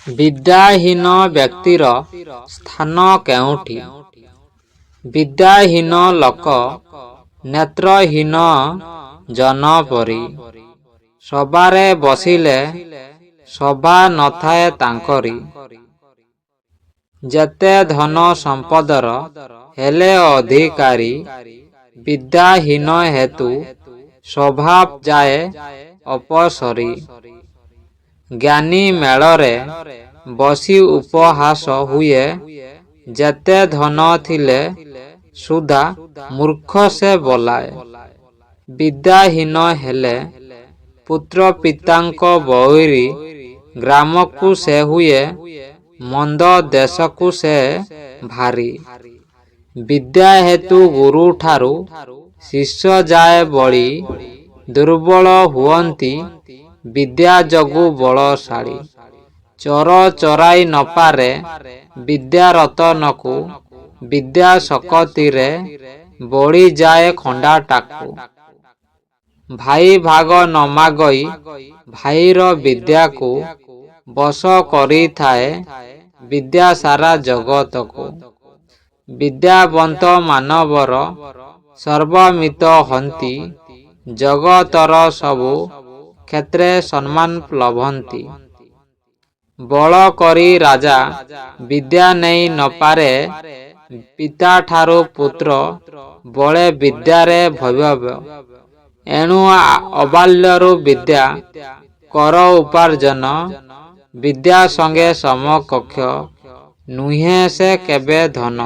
ବିଦ୍ୟାହୀନ ବ୍ୟକ୍ତିର ସ୍ଥାନ କେଉଁଠି? ବିଦ୍ୟାହୀନ ଲୋକ ନେତ୍ରହୀନ ଜନ ପରି। ସଭାରେ ବସିଲେ ଶୋଭା ନଥାଏ ତାଙ୍କରି। ଯେତେ ଧନ ସମ୍ପଦର ହେଲେ ଅଧିକାରୀ, ବିଦ୍ୟାହୀନ ହେତୁ ସ୍ୱଭାବ ଯାଏ ଅପସରି। ଜ୍ଞାନୀ ମେଳରେ ବସି ଉପହାସ ହୁଏ, ଯେତେ ଧନ ଥିଲେ ସୁଦ୍ଧା ମୂର୍ଖ ସେ ବୋଲାଏ। ବିଦ୍ୟାହୀନ ହେଲେ ପୁତ୍ର ପିତାଙ୍କ ବୈରୀ, ଗ୍ରାମକୁ ସେ ହୁଏ ମନ୍ଦ ଦେଶକୁ ସେ ଭାରୀ। ବିଦ୍ୟା ହେତୁ ଗୁରୁଠାରୁ ଶିଷ୍ୟ ଯାଏ ବଳି, ଦୁର୍ବଳ ହୁଅନ୍ତି ବିଦ୍ୟା ଯୋଗୁ ବଳଶାଳୀ। ଚୋର ଚୋରାଇ ନପାରେ ବିଦ୍ୟା ରତନକୁ, ବିଦ୍ୟା ଶକତିରେ ବଳିଯାଏ ଖଣ୍ଡାଟାକୁ। ଭାଇ ଭାଗ ନମାଗଇ ଭାଇର ବିଦ୍ୟାକୁ, ବଶ କରିଥାଏ ବିଦ୍ୟା ସାରା ଜଗତକୁ। ବିଦ୍ୟାବନ୍ତ ମାନବର ସର୍ବମିତ ହନ୍ତି, ଜଗତର ସବୁ କ୍ଷେତ୍ରେ ସମ୍ମାନ ଲଭନ୍ତି। ବଳ କରି ରାଜା ବିଦ୍ୟା ନେଇ ନପାରେ, ପିତାଠାରୁ ପୁତ୍ର ବଳେ ବିଦ୍ୟାରେ ଭୈଭବ। ଏଣୁ ଅବାଲ୍ୟରୁ ବିଦ୍ୟା କର ଉପାର୍ଜନ, ବିଦ୍ୟା ସଙ୍ଗେ ସମକକ୍ଷ ନୁହେଁ ସେ କେବେ ଧନ।